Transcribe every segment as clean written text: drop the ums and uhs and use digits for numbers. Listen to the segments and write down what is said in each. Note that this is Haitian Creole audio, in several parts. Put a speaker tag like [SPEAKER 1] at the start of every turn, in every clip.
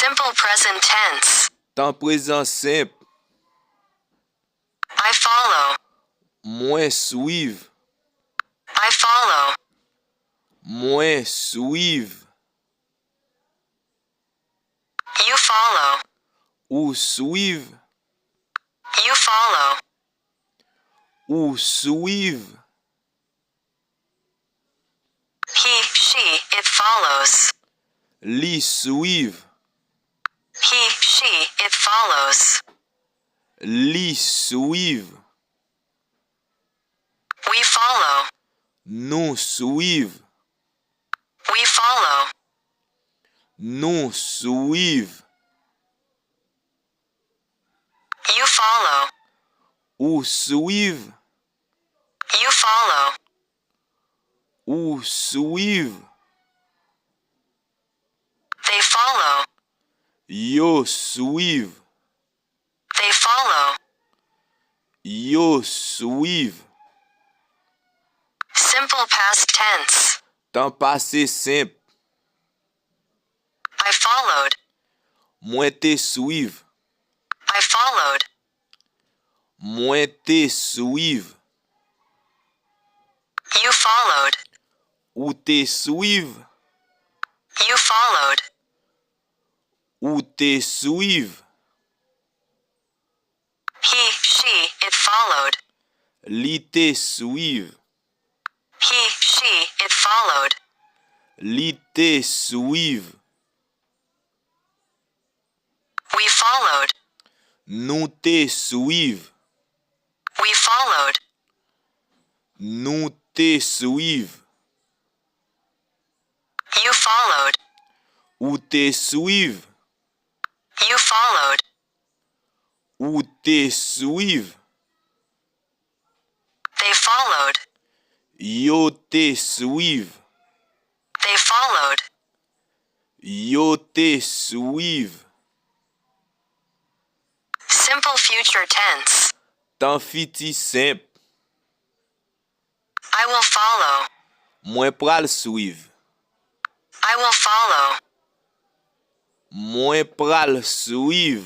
[SPEAKER 1] Simple present tense.
[SPEAKER 2] Temps présent simple.
[SPEAKER 1] I follow.
[SPEAKER 2] Moi suiv.
[SPEAKER 1] I follow.
[SPEAKER 2] Moi suiv.
[SPEAKER 1] You follow.
[SPEAKER 2] Ou suiv.
[SPEAKER 1] You follow.
[SPEAKER 2] Ou suiv.
[SPEAKER 1] He, she, it follows.
[SPEAKER 2] Li suiv.
[SPEAKER 1] He, she, it follows.
[SPEAKER 2] Li suiv.
[SPEAKER 1] We follow.
[SPEAKER 2] Nou suiv.
[SPEAKER 1] We follow.
[SPEAKER 2] Nou suiv.
[SPEAKER 1] You follow.
[SPEAKER 2] Ou suiv.
[SPEAKER 1] You follow.
[SPEAKER 2] Ou suiv.
[SPEAKER 1] They follow.
[SPEAKER 2] Yo suiv.
[SPEAKER 1] They follow.
[SPEAKER 2] Yo suiv.
[SPEAKER 1] Simple past tense.
[SPEAKER 2] Temps passé simple.
[SPEAKER 1] I followed.
[SPEAKER 2] Moi te suiv.
[SPEAKER 1] I followed.
[SPEAKER 2] Moi te suiv.
[SPEAKER 1] You followed.
[SPEAKER 2] Ou te suiv.
[SPEAKER 1] You followed.
[SPEAKER 2] Ou te suiv.
[SPEAKER 1] He, she, it followed.
[SPEAKER 2] Li te suiv.
[SPEAKER 1] He, she, it followed.
[SPEAKER 2] Li te suiv.
[SPEAKER 1] We followed.
[SPEAKER 2] Nou te suiv.
[SPEAKER 1] We followed.
[SPEAKER 2] Nou te suiv.
[SPEAKER 1] You followed.
[SPEAKER 2] Ou te suiv.
[SPEAKER 1] You followed.
[SPEAKER 2] Ou te suiv.
[SPEAKER 1] They followed.
[SPEAKER 2] Yo te suiv.
[SPEAKER 1] They followed.
[SPEAKER 2] Yo te suiv.
[SPEAKER 1] Simple future tense.
[SPEAKER 2] Temps fiti simple.
[SPEAKER 1] I will follow.
[SPEAKER 2] Moi pral suiv.
[SPEAKER 1] I will follow.
[SPEAKER 2] Moi pral suiv.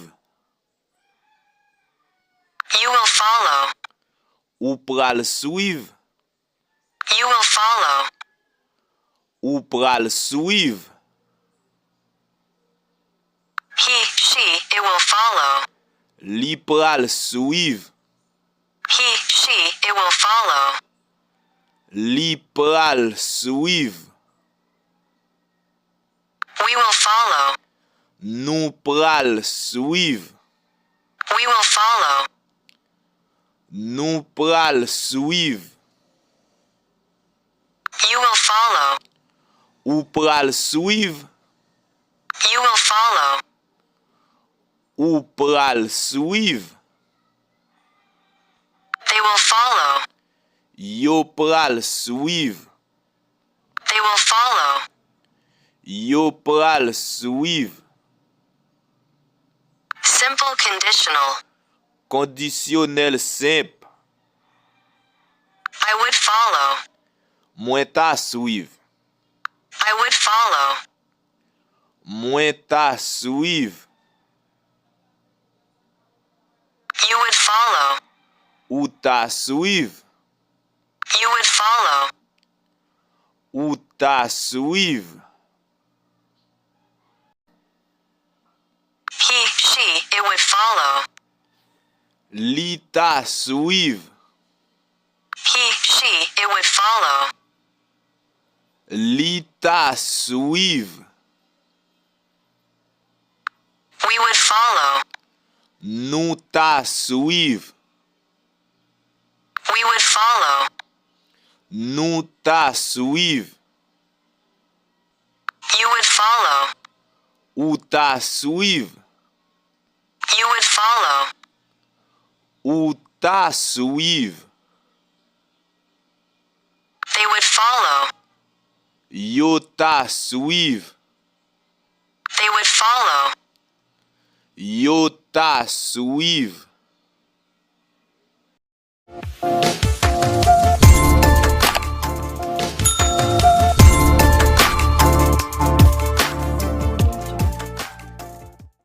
[SPEAKER 1] You will follow.
[SPEAKER 2] Ou pral suiv.
[SPEAKER 1] You will follow.
[SPEAKER 2] Ou pral suiv.
[SPEAKER 1] He, she, it will follow.
[SPEAKER 2] Li pral suiv.
[SPEAKER 1] He, she, it will follow.
[SPEAKER 2] Li pral suiv.
[SPEAKER 1] We will follow.
[SPEAKER 2] Nou pral suiv.
[SPEAKER 1] We will follow.
[SPEAKER 2] Nou pral suiv.
[SPEAKER 1] You will follow.
[SPEAKER 2] Ou pral suiv.
[SPEAKER 1] You will follow.
[SPEAKER 2] Ou pral suiv.
[SPEAKER 1] They will follow.
[SPEAKER 2] Yo pral suiv.
[SPEAKER 1] They will follow.
[SPEAKER 2] Yo pral suiv.
[SPEAKER 1] Simple conditional.
[SPEAKER 2] Conditionnel simple.
[SPEAKER 1] I would follow.
[SPEAKER 2] Moi ta suiv.
[SPEAKER 1] I would follow.
[SPEAKER 2] Moi ta suiv.
[SPEAKER 1] You would follow.
[SPEAKER 2] Ou ta suiv.
[SPEAKER 1] You would follow.
[SPEAKER 2] Ou ta suiv.
[SPEAKER 1] He, she, it would follow.
[SPEAKER 2] Li ta suiv.
[SPEAKER 1] He, she, it would follow.
[SPEAKER 2] Li ta suiv.
[SPEAKER 1] We would follow.
[SPEAKER 2] Nou ta suiv.
[SPEAKER 1] We would follow.
[SPEAKER 2] Nou ta suiv.
[SPEAKER 1] You would follow.
[SPEAKER 2] Ou ta suiv.
[SPEAKER 1] You would follow.
[SPEAKER 2] Ou ta suiv.
[SPEAKER 1] They would follow.
[SPEAKER 2] Yo ta suiv.
[SPEAKER 1] They would follow.
[SPEAKER 2] Yo ta suiv.